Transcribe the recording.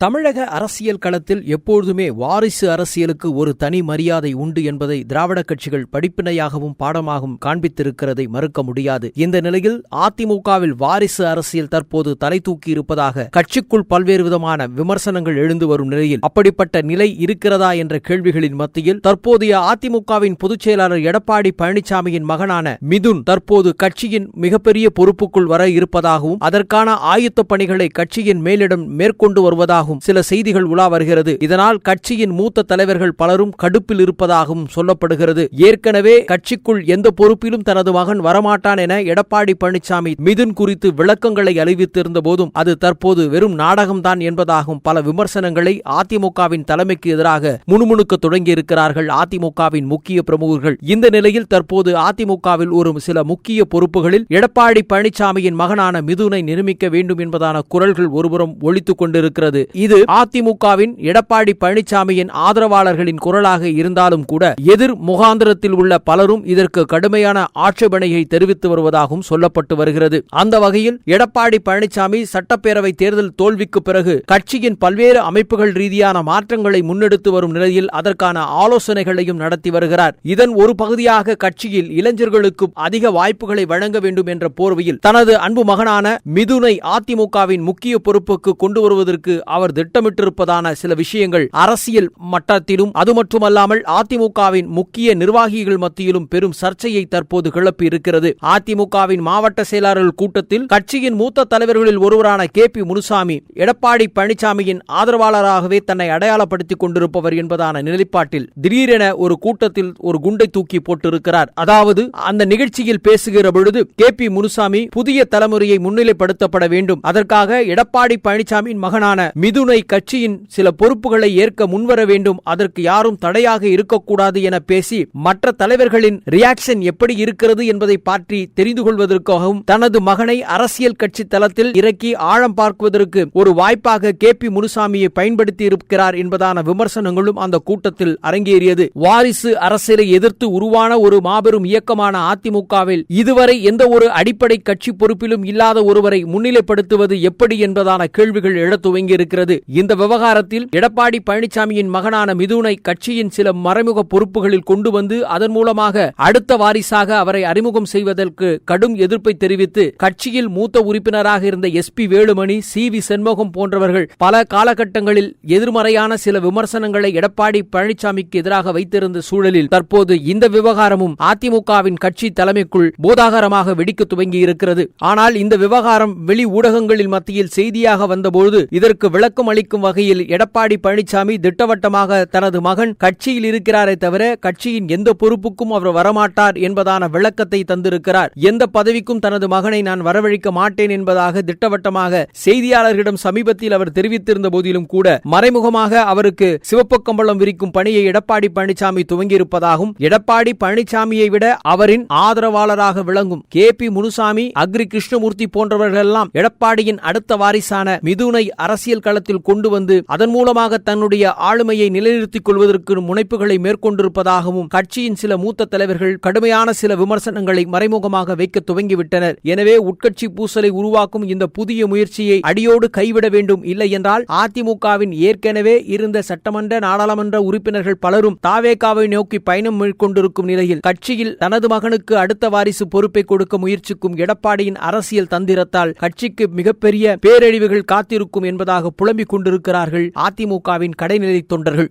தமிழக அரசியல் களத்தில் எப்பொழுதுமே வாரிசு அரசியலுக்கு ஒரு தனி மரியாதை உண்டு என்பதை திராவிட கட்சிகள் படிப்பினையாகவும் பாடமாகவும் காண்பித்திருக்கிறதை மறுக்க முடியாது. இந்த நிலையில் அதிமுகவில் வாரிசு அரசியல் தற்போது தலை தூக்கி இருப்பதாக கட்சிக்குள் பல்வேறு விதமான விமர்சனங்கள் எழுந்து வரும் நிலையில் அப்படிப்பட்ட நிலை இருக்கிறதா என்ற கேள்விகளின் மத்தியில் தற்போதைய அதிமுகவின் பொதுச் செயலாளர் எடப்பாடி பழனிசாமியின் மகனான மிதுன் தற்போது கட்சியின் மிகப்பெரிய பொறுப்புக்குள் வர இருப்பதாகவும் அதற்கான ஆயத்த பணிகளை கட்சியின் மேலிடம் மேற்கொண்டு வருவதாகவும் சில செய்திகள் உலா வருகிறது. இதனால் கட்சியின் மூத்த தலைவர்கள் பலரும் கடுப்பில் இருப்பதாகவும் சொல்லப்படுகிறது. ஏற்கனவே கட்சிக்குள் எந்த பொறுப்பிலும் தனது மகன் வரமாட்டான் என எடப்பாடி பழனிசாமி மிதுன் குறித்து விளக்கங்களை அறிவித்திருந்த போதும் அது தற்போது வெறும் நாடகம்தான் என்பதாகவும் பல விமர்சனங்களை அதிமுகவின் தலைமைக்கு எதிராக முணுமுணுக்க தொடங்கியிருக்கிறார்கள் அதிமுகவின் முக்கிய பிரமுகர்கள். இந்த நிலையில் தற்போது அதிமுகவில் ஒரு சில முக்கிய பொறுப்புகளில் எடப்பாடி பழனிசாமியின் மகனான மிதுனை நியமிக்க வேண்டும் என்பதான குரல்கள் ஒருபுறம் ஒலித்துக் கொண்டிருக்கிறது. இது அதிமுகவின் எடப்பாடி பழனிசாமியின் ஆதரவாளர்களின் குரலாக இருந்தாலும் கூட எதிர் முகாந்திரத்தில் உள்ள பலரும் இதற்கு கடுமையான ஆட்சேபனையை தெரிவித்து வருவதாகவும் சொல்லப்பட்டு வருகிறது. அந்த வகையில் எடப்பாடி பழனிசாமி சட்டப்பேரவை தேர்தல் தோல்விக்கு பிறகு கட்சியின் பல்வேறு அமைப்புகள் ரீதியான மாற்றங்களை முன்னெடுத்து வரும் நிலையில் அதற்கான ஆலோசனைகளையும் நடத்தி வருகிறார். இதன் ஒரு பகுதியாக கட்சியில் இளைஞர்களுக்கு அதிக வாய்ப்புகளை வழங்க வேண்டும் என்ற போர்வையில் தனது அன்பு மகனான மிதுனை அதிமுகவின் முக்கிய பொறுப்புக்கு கொண்டு வருவதற்கு அவர் திட்டமிட்டிருப்பதான சில விஷயங்கள் அரசியல் மட்டத்திலும் அது மட்டுமல்லாமல் அதிமுகவின் முக்கிய நிர்வாகிகள் மத்தியிலும் பெரும் சர்ச்சையை தற்போது கிளப்பி இருக்கிறது. அதிமுகவின் மாவட்ட செயலாளர்கள் கூட்டத்தில் கட்சியின் மூத்த தலைவர்களில் ஒருவரான KP முனுசாமி எடப்பாடி பழனிசாமியின் ஆதரவாளராகவே தன்னை அடையாளப்படுத்திக் கொண்டிருப்பவர் என்பதான நிலைப்பாட்டில் திடீரென ஒரு கூட்டத்தில் ஒரு குண்டை தூக்கி போட்டிருக்கிறார். அதாவது அந்த நிகழ்ச்சியில் பேசுகிற பொழுது KP முனுசாமி புதிய தலைமுறையை முன்னிலைப்படுத்தப்பட வேண்டும், அதற்காக எடப்பாடி பழனிசாமியின் மகனான மிதுனை கட்சியின் சில பொறுப்புகளை ஏற்க முன்வர வேண்டும், அதற்கு யாரும் தடையாக இருக்கக்கூடாது என பேசி மற்ற தலைவர்களின் ரியாக்ஷன் எப்படி இருக்கிறது என்பதை பற்றி தெரிந்து கொள்வதற்காகவும் தனது மகனை அரசியல் கட்சி தளத்தில் இறக்கி ஆழம் பார்க்குவதற்கு ஒரு வாய்ப்பாக KP முனுசாமியை பயன்படுத்தி இருக்கிறார் என்பதான விமர்சனங்களும் அந்த கூட்டத்தில் அரங்கேறியது. வாரிசு அரசியலை எதிர்த்து உருவான ஒரு மாபெரும் இயக்கமான அதிமுகவில் இதுவரை எந்த ஒரு அடிப்படை கட்சி பொறுப்பிலும் இல்லாத ஒருவரை முன்னிலைப்படுத்துவது எப்படி என்பதான கேள்விகள் எழத் துவங்கி இருக்கிறது. இந்த விவகாரத்தில் எடப்பாடி பழனிசாமியின் மகனான மிதுனை கட்சியின் சில மறைமுக பொறுப்புகளில் கொண்டு வந்து அதன் மூலமாக அடுத்த வாரிசாக அவரை அறிமுகம் செய்வதற்கு கடும் எதிர்ப்பை தெரிவித்து கட்சியில் மூத்த உறுப்பினராக இருந்த SP வேலுமணி, CV செண்முகம் போன்றவர்கள் பல காலகட்டங்களில் எதிர்மறையான சில விமர்சனங்களை எடப்பாடி பழனிசாமிக்கு எதிராக வைத்திருந்த சூழலில் தற்போது இந்த விவகாரமும் அதிமுகவின் கட்சி தலைமைக்குள் பூதாகரமாக வெடிக்க துவங்கி இருக்கிறது. ஆனால் இந்த விவகாரம் வெளி ஊடகங்களில் மத்தியில் செய்தியாக வந்தபோது இதற்கு விளக்கம் அளிக்கும் வகையில் எடப்பாடி பழனிசாமி திட்டவட்டமாக தனது மகன் கட்சியில் இருக்கிறாரே தவிர கட்சியின் எந்த பொறுப்புக்கும் அவர் வரமாட்டார் என்பதான விளக்கத்தை தந்திருக்கிறார். எந்த பதவிக்கும் தனது மகனை நான் வரவழைக்க மாட்டேன் என்பதாக திட்டவட்டமாக செய்தியாளர்களிடம் சமீபத்தில் அவர் தெரிவித்திருந்த போதிலும் கூட மறைமுகமாக அவருக்கு சிவப்பு கம்பளம் விரிக்கும் பணியை எடப்பாடி பழனிசாமி துவங்கியிருப்பதாகவும் எடப்பாடி பழனிசாமியை விட அவரின் ஆதரவாளராக விளங்கும் KP முனுசாமி, அக்ரி கிருஷ்ணமூர்த்தி போன்றவர்கள் எல்லாம் எடப்பாடியின் அடுத்த வாரிசான மிதுனை அரசியல் களத்தில் கொண்டு வந்து அதன் மூலமாக தன்னுடைய ஆளுமையை நிலைநிறுத்திக் கொள்வதற்கு முனைப்புகளை மேற்கொண்டிருப்பதாகவும் கட்சியின் சில மூத்த தலைவர்கள் கடுமையான சில விமர்சனங்களை மறைமுகமாக வைக்க துவங்கிவிட்டனர். எனவே உட்கட்சி பூசலை உருவாக்கும் இந்த புதிய முயற்சியை அடியோடு கைவிட வேண்டும், இல்லை என்றால் அதிமுகவின் ஏற்கனவே இருந்த சட்டமன்ற நாடாளுமன்ற உறுப்பினர்கள் பலரும் தாவேகாவை நோக்கி பயணம் மேற்கொண்டிருக்கும் நிலையில் கட்சியில் தனது மகனுக்கு அடுத்த வாரிசு பொறுப்பை கொடுக்க முயற்சிக்கும் எடப்பாடியின் அரசியல் தந்திரத்தால் கட்சிக்கு மிகப்பெரிய பேரழிவுகள் காத்திருக்கும் என்பதாக புலம்பிக் கொண்டிருக்கிறார்கள் அதிமுகவின் கடைநிலை தொண்டர்கள்.